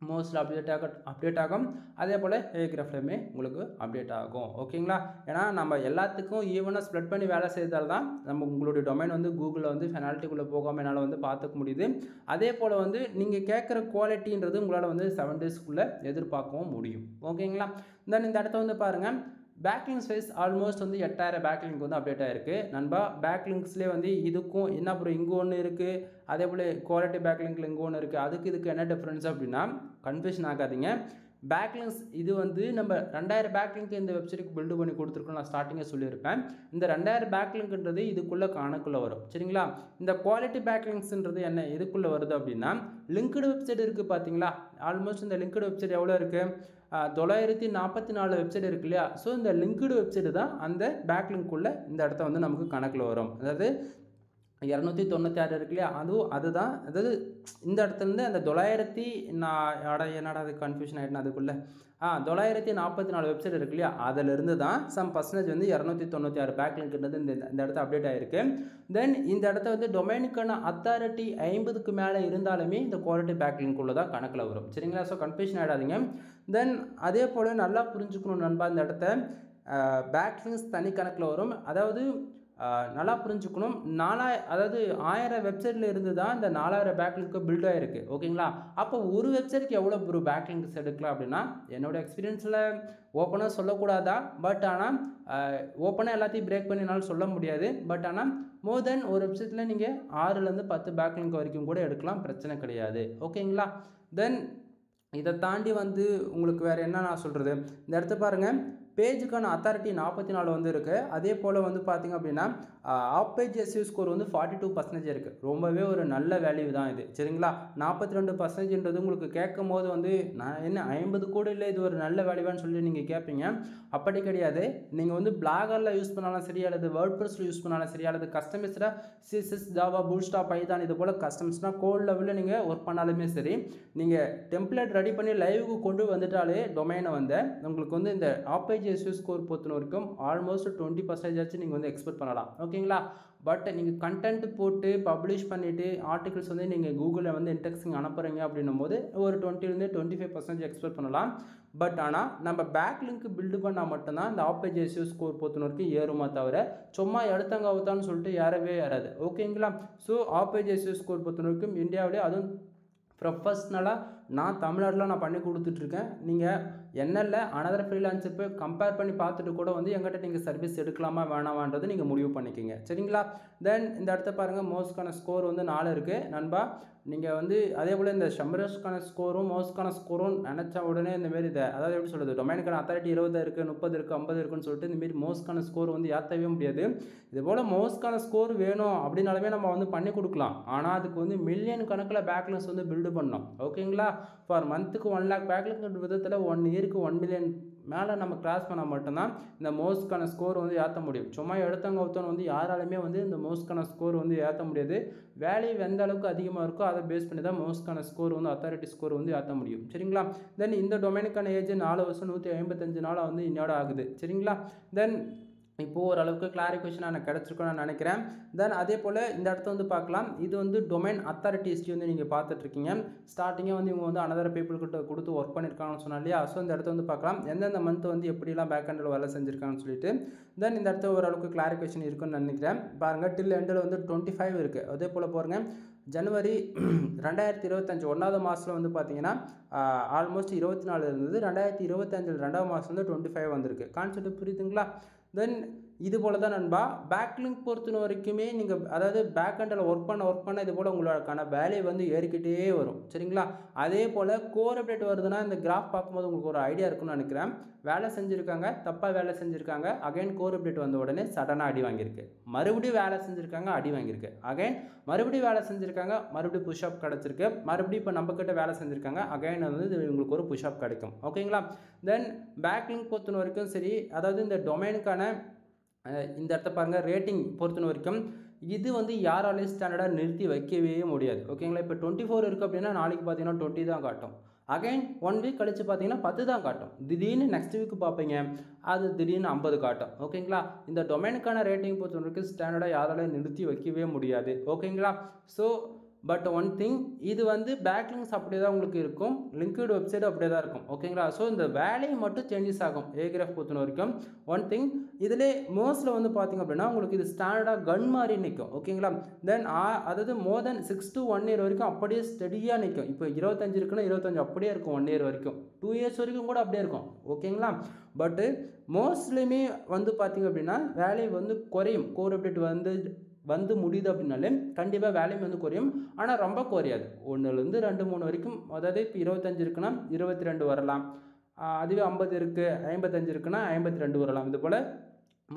மோஸ்ட்டில் அப்டேட் ஆகும். அதே போல் ஏகிராஃப்லையுமே உங்களுக்கு அப்டேட் ஆகும் ஓகேங்களா. ஏன்னா நம்ம எல்லாத்துக்கும் ஈவனாக ஸ்ப்ரெட் பண்ணி வேலை செய்தால் தான் நம்ம உங்களுடைய டொமைன் வந்து கூகுளில் வந்து பெனால்ட்டிக்குள்ளே போகாமல் என்னால் வந்து பார்த்துக்க முடியுது. அதே போல் வந்து நீங்கள் கேட்குற குவாலிட்டின்றது உங்களால் வந்து 7 டேஸ்க்குள்ளே எதிர்பார்க்கவும் முடியும் ஓகேங்களா. தென் இந்த இடத்த வந்து பாருங்கள் பேக்லிங்க் சைஸ் ஆல்மோஸ்ட் வந்து 8000 பேக்லிங்க் வந்து அப்டேட் ஆகிருக்கு நண்பா. பேக்லிங்க்ஸ்லேயே வந்து இதுக்கும் என்ன அப்புறம் இங்கே ஒன்று இருக்குது. அதே போல் குவாலிட்டி பேக்லிங்கில் இங்கே ஒன்று இருக்குது. அதுக்கு இதுக்கு என்ன டிஃப்ரென்ஸ் அப்படின்னா கன்ஃபியூஷன் ஆகாதீங்க. பேக்லிங்க்ஸ் இது வந்து நம்ம 2000 பேக்லிங்க் இந்த வெப்சைட்டுக்கு பில்டு பண்ணி கொடுத்துருக்கோம். நான் ஸ்டார்டிங்கே சொல்லியிருப்பேன். இந்த 2000 பேக்லிங்க்ன்றது இதுக்குள்ளே கணக்குள்ளே வரும் சரிங்களா. இந்த குவாலிட்டி பேக்லிங்க்ஸ்ன்றது என்ன இதுக்குள்ளே வருது அப்படின்னா லிங்க்டு வெப்சைட் இருக்குது பார்த்தீங்களா. ஆல்மோஸ்ட் இந்த லிங்க்டு வெப்சைட் எவ்வளோ இருக்குது 944 வெப்சைட் இருக்கு இல்லையா. ஸோ இந்த லிங்க்டு வெப்சைட்டு தான் அந்த பேக்லிங்க்குள்ளே இந்த இடத்த வந்து நமக்கு கணக்கில் வரும். அதாவது 296 இருக்கு இல்லையா அதுதான் அதாவது இந்த இடத்துலேருந்து அந்த 900 என்னடா அது கன்ஃபியூஷன் ஆகிடுனா அதுக்குள்ளே 944 வெப்சைட் இருக்கு இல்லையா அதிலிருந்து தான் சம் பர்சன்டேஜ் வந்து 296 பேக்லிங்க்ன்றது இந்த இடத்த அப்டேட் ஆகிருக்கு. தென் இந்த இடத்த வந்து டொமைனுக்கான அத்தாரிட்டி 50க்கு மேலே இருந்தாலுமே இந்த குவாலிட்டி பேக்லிங்க்குள்ளே தான் கணக்கில் வரும் சரிங்களா. So confusion ஆகிடாதீங்க. தென் அதே போல் நல்லா புரிஞ்சுக்கணும் நண்பா இந்த இடத்த பேக்லிங்க்ஸ் தனி கணக்கில் வரும். அதாவது நல்லா புரிஞ்சுக்கணும் 1000 வெப்சைட்டில் இருந்து தான் இந்த 4000 பேக்லிங்க்கு பில்ட் ஆகிருக்கு ஓகேங்களா. அப்போ ஒரு வெப்சைட்டுக்கு எவ்வளோ ஒரு பேக்லிங்க்ஸ் எடுக்கலாம் அப்படின்னா என்னோடய எக்ஸ்பீரியன்ஸில் ஓப்பனாக சொல்லக்கூடாதா. பட் ஆனால் ஓப்பனாக எல்லாத்தையும் பிரேக் பண்ணினாலும் சொல்ல முடியாது. பட் ஆனால் மோர் தென் ஒரு வெப்சைட்டில் நீங்கள் 6லேருந்து 10 பேக்லிங்க் வரைக்கும் கூட எடுக்கலாம் பிரச்சனை கிடையாது ஓகேங்களா. தென் இதை தாண்டி வந்து உங்களுக்கு வேறு என்ன நான் சொல்கிறது இந்த இடத்த பாருங்கள் பேஜுக்கான அத்தாரிட்டி 44 வந்து இருக்குது. அதே போல் வந்து பார்த்திங்க அப்படின்னா ஆஃப் பேஜ் எஸ்இஓ ஸ்கோர் வந்து 42% இருக்குது. ரொம்பவே ஒரு நல்ல வேல்யூ தான் இது. சரிங்களா, 42%ன்றது உங்களுக்கு கேட்கும் போது வந்து நான் என்ன 50 கூட இல்லை, இது ஒரு நல்ல வேல்யூவான்னு சொல்லி நீங்கள் கேட்பீங்க. அப்படி கிடையாது. நீங்கள் வந்து பிளாகரில் யூஸ் பண்ணாலும் சரி, அல்லது வேர்ட்பிரஸில் யூஸ் பண்ணாலும் சரி, அல்லது கஸ்டமைஸ்டாக சிஎஸ்எஸ், ஜாவா, பூட்ஸ்ட்ராப், பைதான் இது போல் கஸ்டம்ஸ்னால் கோட் லெவலில் நீங்கள் ஒர்க் பண்ணாலுமே சரி, நீங்கள் டெம்ப்ளேட் ரெடி பண்ணி லைவுக்கு கொண்டு வந்துட்டாலே டொமைனை வந்து உங்களுக்கு வந்து இந்த ஆஃப் பேஜ் எஸ்இஓ ஸ்கோர் பொறுத்த வரைக்கும் ஆல்மோஸ்ட் 20% ஆச்சு நீங்கள் வந்து எக்ஸ்பெக்ட் பண்ணலாம். ஓகேங்களா, பட் நீங்கள் கண்டென்ட் போட்டு பப்ளிஷ் பண்ணிவிட்டு ஆர்டிகல்ஸ் வந்து நீங்கள் கூகுளில் வந்து இன்டெக்ஸிங் அனுப்புகிறீங்க அப்படின்னும் போது ஒரு 20-25% எக்ஸ்பெக்ட் பண்ணலாம். பட் ஆனால் நம்ம பேக் லிங்க் பில்டு பண்ணால் மட்டும்தான் இந்த ஆஃப் பேஜ் எஸ்இஓ ஸ்கோர் பொறுத்த வரைக்கும் ஏறுமா தவிர சும்மா எடுத்தங்க அவுத்தான்னு சொல்லிட்டு ஏறாது. ஓகேங்களா, so off page SEO score பொறுத்த வரைக்கும் இந்தியாவிலே அதுவும் ப்ரொஃபஷ்னலாக நான் தமிழ்நாட்டில் நான் பண்ணி கொடுத்துட்ருக்கேன். நீங்கள் என்னல்ல அனதர் ஃப்ரீலான்ஸர் போய் கம்பேர் பண்ணி பார்த்துட்டு கூட வந்து எங்கிட்ட நீங்கள் சர்வீஸ் எடுக்கலாமா வேணாமான்றது நீங்கள் முடிவு பண்ணிக்கிங்க. சரிங்களா, தென் இந்த இடத்த பாருங்கள், மோஸ்க்கான ஸ்கோர் வந்து 4 இருக்குது நண்பா. நீங்கள் வந்து அதே போல் இந்த ஷம்பரஸ்க்கான ஸ்கோரும் மோஸ்க்கான ஸ்கோரும் நினச்சா உடனே இந்தமாரி இதை அதாவது எப்படி சொல்கிறது, டொமைனுக்கான அத்தாரிட்டி 20 இருக்குது, 30 இருக்குது, 50 இருக்குன்னு சொல்லிட்டு இந்தமாரி மோஸ்க்கான ஸ்கோர் வந்து ஏற்றவே முடியாது. இதுபோல் மோஸ்க்கான ஸ்கோர் வேணும் அப்படின்னாலுமே நம்ம வந்து பண்ணி கொடுக்கலாம். ஆனால் அதுக்கு வந்து மில்லியன் கணக்கில் பேக்லிங்ஸ் வந்து பில்டு பண்ணோம். ஓகேங்களா, ஃபார் மந்த்துக்கு 1 lakh பேக்லிங்ஸ் விதத்தில் 1 இயருக்கு 1 மில்லியன் மேலே நம்ம கிராஸ் பண்ணால் மட்டும்தான் இந்த மோஸ்க்கான ஸ்கோர் வந்து ஏற்ற முடியும். சும்மா எடுத்தவங்க ஒருத்தவங்க வந்து யாராலுமே வந்து இந்த மோஸ்க்கான ஸ்கோர் வந்து ஏற்ற முடியாது. வேல்யூ எந்த அளவுக்கு அதிகமாக இருக்கோ அதை பேஸ் பண்ணி தான் மோஸ்க்கான ஸ்கோர் வந்து அத்தாரிட்டி ஸ்கோர் வந்து ஏற்ற முடியும். சரிங்களா, தென் இந்த டொமைனுக்கான ஏஜ் 4 வருஷம் 155 நாளாக வந்து இன்னோட ஆகுது. சரிங்களா, தென் இப்போது ஓரளவுக்கு கிளாரிஃபிகேஷன் எனக்கு கிடச்சிருக்குன்னு நான் நினைக்கிறேன். தென் அதே போல் இந்த இடத்த வந்து பார்க்கலாம். இது வந்து டொமைன் அத்தாரிட்டி ஹிஸ்ட்ரி வந்து நீங்கள் பார்த்துட்ருக்கீங்க. ஸ்டார்டிங்கே வந்து இவங்க வந்து அனதர் பீப்புள்கிட்ட கொடுத்து ஒர்க் பண்ணியிருக்காங்கன்னு சொன்னா இல்லையா. ஸோ இந்த இடத்த வந்து பார்க்கலாம், எந்தெந்த மந்த் வந்து எப்படிலாம் பேக் எண்டில் வேலை செஞ்சுருக்காங்கன்னு சொல்லிட்டு. தென் இந்த இடத்த ஓரளவுக்கு கிளாரிஃபிகேஷன் இருக்குன்னு நினைக்கிறேன். பாருங்கள், டில் எண்டில் வந்து 25 இருக்குது. அதே போல் பாருங்கள், ஜனவரி 2025 1வது மாதத்தில் வந்து பார்த்தீங்கன்னா ஆல்மோஸ்ட் 24 இருந்தது. 2025 2வது மாதம் வந்து 25 வந்திருக்கு. கான்செப்ட் புரியுதுங்களா? தென் இது போல் தான் நண்பா பேக்லிங்க் பொறுத்த வரைக்குமே நீங்கள் அதாவது பேக் எண்டில் ஒர்க் பண்ண இது போல் உங்களுக்கான வேல்யூ வந்து ஏறிக்கிட்டே வரும். சரிங்களா, அதே போல் கோர் அப்டேட் வருதுன்னா இந்த கிராஃப் பார்க்கும்போது உங்களுக்கு ஒரு ஐடியா இருக்குன்னு நினைக்கிறேன். வேலை செஞ்சுருக்காங்க, தப்பாக வேலை செஞ்சுருக்காங்க, அகைன் கோர் அப்டேட் வந்த உடனே சடனாக அடி வாங்கியிருக்கு. மறுபடியும் வேலை செஞ்சுருக்காங்க, அடி வாங்கியிருக்கு. அகைன் மறுபடியும் வேலை செஞ்சுருக்காங்க, மறுபடியும் புஷ்அப் கிடச்சிருக்கு. மறுபடியும் இப்போ நம்மக்கிட்ட வேலை செஞ்சுருக்காங்க, அகைன் வந்து இது உங்களுக்கு ஒரு புஷ்அப் கிடைக்கும். ஓகேங்களா, தென் பேக்லிங்க் பொறுத்த வரைக்கும் சரி, அதாவது இந்த டொமைனுக்கான இந்த இடத்த பாருங்கள், ரேட்டிங் பொறுத்த வரைக்கும் இது வந்து யாராலையும் ஸ்டாண்டர்டாக நிறுத்தி வைக்கவே முடியாது. ஓகேங்களா, இப்போ 24 இருக்குது அப்படின்னா நாளைக்கு பார்த்தீங்கன்னா 20 தான் காட்டும். அகைன் 1 வீக் கழித்து பார்த்தீங்கன்னா 10 தான் காட்டும். திடீர்னு நெக்ஸ்ட் வீக் பார்ப்பீங்க, அது திடீர்னு 50 காட்டும். ஓகேங்களா, இந்த டொமைனுக்கான ரேட்டிங் பொறுத்த வரைக்கும் ஸ்டாண்டர்டாக யாராலையும் நிறுத்தி வைக்கவே முடியாது. ஓகேங்களா, ஸோ பட் ஒன் திங், இது வந்து பேக்லிங்ஸ் அப்படியே தான் உங்களுக்கு இருக்கும், லிங்க்டு வெப்சைட் அப்படியே தான் இருக்கும். ஓகேங்களா, ஸோ இந்த வேலையை மட்டும் சேஞ்சஸ் ஆகும் ஏகிராஃப் பொறுத்த வரைக்கும். ஒன் திங், இதில் மோஸ்ட்டில் வந்து பார்த்திங்க அப்படின்னா உங்களுக்கு இது ஸ்டாண்டர்டாக கன் மாதிரி நிற்கும். ஓகேங்களா, தென் அதாவது மோர் தென் 6 to 1 year வரைக்கும் அப்படியே ஸ்டடியாக நிற்கும். இப்போ 25 இருக்குன்னா 25 அப்படியே இருக்கும் 1 year வரைக்கும், 2 years வரைக்கும் கூட அப்படியே இருக்கும். ஓகேங்களா, பட்டு மோஸ்ட்லியுமே வந்து பார்த்திங்க அப்படின்னா வேல்யூ வந்து குறையும். கோர் அப்டேட் வந்து முடியுது அப்படின்னாலே கண்டிப்பாக வேல்யூம் வந்து குறையும். ஆனால் ரொம்ப குறையாது, 1லேருந்து 2 3 வரைக்கும். அதாவது இப்போ 25 இருக்குன்னா 22 வரலாம், அதுவே 50 இருக்குது 55 இருக்குன்னா 52 வரலாம். இது போல்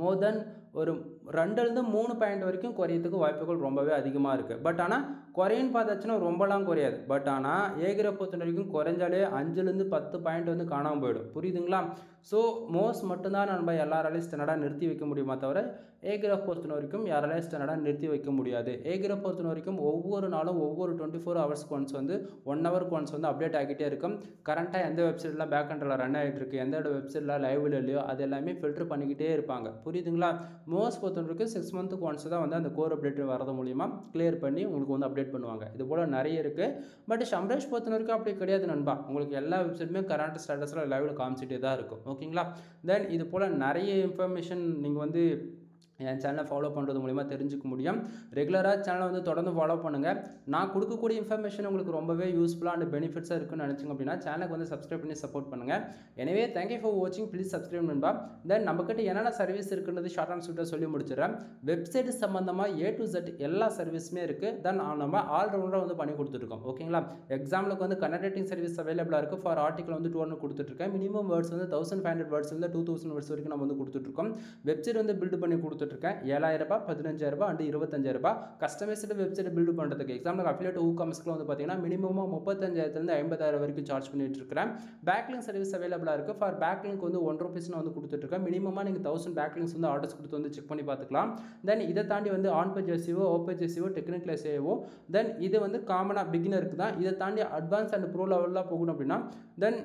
மோர் தென் ஒரு 2லேருந்து 3 பாயிண்ட் வரைக்கும் குறையத்துக்கு வாய்ப்புகள் ரொம்பவே அதிகமாக இருக்குது. பட் ஆனால் குறையுன்னு பார்த்தாச்சுன்னா ரொம்பலாம் குறையாது. பட் ஆனால் ஏகிராஃப் பொறுத்த வரைக்கும் குறைஞ்சாலே 5லேருந்து 10 பாயிண்ட் வந்து காணாமல் போயிடும். புரியுதுங்களா? ஸோ மோஸ்ட் மட்டும்தான் நம்ம எல்லாராலையும் ஸ்டாண்டர்டாக நிறுத்தி வைக்க முடியுமா தவிர ஏகிராஃப் பொறுத்த வரைக்கும் யாராலையும் ஸ்டாண்டர்டாக நிறுத்தி வைக்க முடியாது. ஏகிராஃப் பொறுத்த வரைக்கும் ஒவ்வொரு நாளும் ஒவ்வொரு 24 ஹவர்ஸ்க்கு ஒன்ஸ் வந்து 1 ஹவருக்கு ஒன்ஸ் வந்து அப்டேட் ஆகிட்டே இருக்கும். கரண்ட்டாக எந்த வெப்சைட்லாம் பேக் எண்டில் ரன் ஆகிட்டு இருக்குது, எந்த வெப்சைட்டில் லைவ்ல இல்லையோ அது எல்லாமே ஃபில்டர் பண்ணிக்கிட்டே இருப்பாங்க. புரியுதுங்களா? மோஸ்ட் பொறுத்த வரைக்கும் 6 மந்த்துக்கு ஒன்ஸ் தான் வந்து அந்த கோர் அப்டேட் வரது மூலிமா கிளியர் பண்ணி உங்களுக்கு வந்து அப்டேட் பண்ணுவாங்க. இது போல் நிறைய இருக்குது. பட் ஷம்ரேஷ் பொறுத்த வரைக்கும் அப்படி கிடையாது நண்பா. உங்களுக்கு எல்லா வெப்சைட்டுமே கரண்ட் ஸ்டேட்டஸில் லைவில் காமிச்சிட்டே தான் இருக்கும். ஓகேங்களா, தென் இது போல் நிறைய இன்ஃபர்மேஷன் நீங்கள் வந்து என் சேனலை ஃபாலோ பண்ணுறது மூலிமா தெரிஞ்சுக்க முடியும். ரெகுலராக சேனலை வந்து தொடர்ந்து ஃபாலோ பண்ணுங்கள். நான் கொடுக்கக்கூடிய இன்ஃபர்மேஷன் உங்களுக்கு ரொம்பவே யூஸ்ஃபுல்லாக அண்ட் பெனிஃபிட்ஸாக இருக்குன்னு நினச்சிங்க அப்படின்னா சேனலுக்கு வந்து சப்ஸ்கிரைப் பண்ணி சப்போர்ட் பண்ணுங்கள். எனவே தேங்க்யூ ஃபார் வாட்சிங். ப்ளீஸ் சப்ஸ்கிரைப் நண்பா. தென் நம்மக்கிட்ட என்னென்ன சர்வீஸ் இருக்குன்றது ஷார்ட் அண்ட் ஸ்வீட்டாக சொல்லி முடிச்சிடறேன். வெப்சைட் சம்மந்தமாக A to Z எல்லா சர்வீஸுமே இருக்குது. தென் நம்ம ஆல்ரவுண்டராக வந்து பண்ணி கொடுத்துருக்கோம். ஓகேங்களா? எக்ஸாம்பிளுக்கு வந்து கன்னட ரைட்டிங் சர்வீஸ் அவைலபிளாக இருக்குது. ஃபார் ஆர்டிகல் வந்து 200 கொடுத்துட்ருக்கேன். மினிமம் வேர்ட்ஸ் வந்து 1500 வேர்ட்ஸ் வந்து 2000 வேர்ட்ஸ் வரைக்கும் நம்ம வந்து கொடுத்துட்ருக்கோம். வெப்சைட் வந்து பில்டு பண்ணி கொடுத்துட்ருக்கேன். 7000 ரூபாய், 15000 ரூபாய் அண்ட் 25000 ரூபாய். கஸ்டமைஸ்டு வெப்சைட் பில்டு பண்ணுறதுக்கு எக்ஸாம்பிள் அஃபிலியேட் ஊகாம்ஸ்க்குலாம் வந்து பார்த்தீங்கன்னா மினிமமாக 35000 50000 வரைக்கும் சார்ஜ் பண்ணிட்டு இருக்கிறேன். பேக்லிங்க் சர்வீஸ் அவைலபிளாக இருக்குது. ஃபார் பேக்லிங்க் வந்து 1 rupees நான் வந்து கொடுத்துட்ருக்கேன். மினிமமாக நீங்கள் 1000 பேக்லிங்க்ஸ் வந்து ஆர்டர்ஸ் கொடுத்து வந்து செக் பண்ணி பார்த்துக்கலாம். தென் இதை தாண்டி வந்து on page SEO, off page SEO, technical SEO, then இது வந்து காமனாக பிகினருக்கு தான். இதை தாண்டி அட்வான்ஸ் அண்ட் ப்ரோ லெவலில் போகணும் அப்படின்னா தென்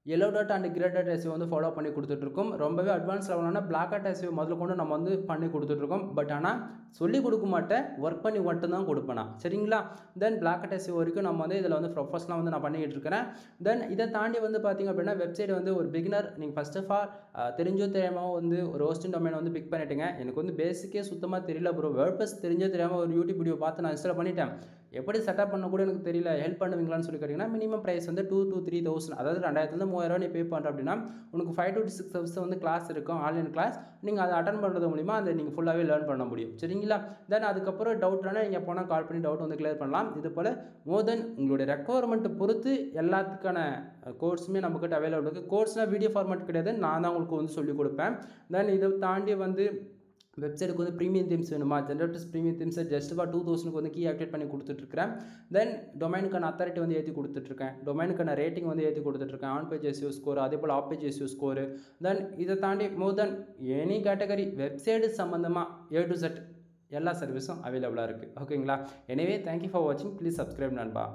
yellow dot and grey dot SEO வந்து ஃபாலோ பண்ணி கொடுத்துட்ருக்கோம். ரொம்பவே அட்வான்ஸ் லெவலான பிளாக் dot SEO முதல்ல கொண்டு நம்ம வந்து பண்ணி கொடுத்துட்ருக்கோம். பட் ஆனால் சொல்லி கொடுக்க மாட்டேன், ஒர்க் பண்ணி மட்டும்தான் கொடுப்பேன் நான். சரிங்களா? தென் பிளாக் dot SEO வரைக்கும் நம்ம வந்து இதில் வந்து ப்ரொஃபஷனலாக வந்து நான் பண்ணிக்கிட்டு இருக்கிறேன். தென் இதை தாண்டி வந்து பார்த்திங்க அப்படின்னா வெப்சைட் வந்து ஒரு பிகினர் நீங்கள் ஃபஸ்ட் ஆஃப் ஆல் தெரிஞ்சோ தெரியாமல் வந்து ஒரு ஹோஸ்டிங் டொமைன் வந்து பிக் பண்ணிட்டீங்க. எனக்கு வந்து பேசிக்கே சுத்தமாக தெரியல ப்ரோ, வேர்ட்ப்ரெஸ் தெரிஞ்சோ தெரியாமல் ஒரு யூடியூப் வீடியோ பார்த்து நான் இன்ஸ்டால் பண்ணிட்டேன், எப்படி செட்டப் பண்ண கூட எனக்கு தெரியல, ஹெல்ப் பண்ணுவீங்களான்னு சொல்லி கேட்டிங்கன்னா மினிமம் ப்ரைஸ் வந்து 2 to 3000, அதாவது 2000 3000 நீ பே பண்ணுற அப்படின்னா உனக்கு 5 to 6 hours வந்து கிளாஸ் இருக்கும், ஆன்லைன் கிளாஸ். நீங்கள் அதை அட்டன் பண்ணுறது மூலிமா அதை நீங்கள் ஃபுல்லாகவே லேர்ன் பண்ண முடியும். சரிங்களா? தென் அதுக்கப்புறம் டவுட்னா நீங்கள் போனால் கால் பண்ணி டவுட் வந்து கிளியர் பண்ணலாம். இது போல் மோர் தென் உங்களுடைய ரெக்குவயர்மெண்ட்டை பொறுத்து எல்லாத்துக்கான கோர்ஸுமே நம்மக்கிட்ட அவைலபிள் இருக்குது. கோர்ஸ்னால் வீடியோ ஃபார்மேட் கிடையாது, நான் தான் உங்களுக்கு வந்து சொல்லிக் கொடுப்பேன். தென் இதை தாண்டி வந்து வெப்சைட்டுக்கு வந்து ப்ரீமியம் தீம்ஸ் வேணுமா, ஜென்ரேட்டர்ஸ் ப்ரீமியம் தீம்ஸை ஜஸ்ட் ஃபார் 2000 வந்து கீ ஆக்டிவேட் பண்ணி கொடுத்துட்ருக்கேன். தென் டொமைனுக்கான அத்தாரிட்டி வந்து ஏற்றி கொடுத்துட்ருக்கேன். டொமைனுக்கான ரேட்டிங் வந்து ஏற்றி கொடுத்துட்ருக்கேன். ஆன் பேஜ் எஸ்இஓ ஸ்கோர், அதே போல் ஆஃப் பேஜ் எஸ்இஓ ஸ்கோரு. தென் இதை தாண்டி மோர் தென் எனி கேட்டகரி வெப்சைட்டு சம்மந்தமாக A to Z எல்லா சர்வீஸும் அவைலபிளாக இருக்குது. ஓகேங்களா? எனவே தேங்க்யூ ஃபார் வாட்சிங். ப்ளீஸ் சப்ஸ்கிரைப் நண்பா.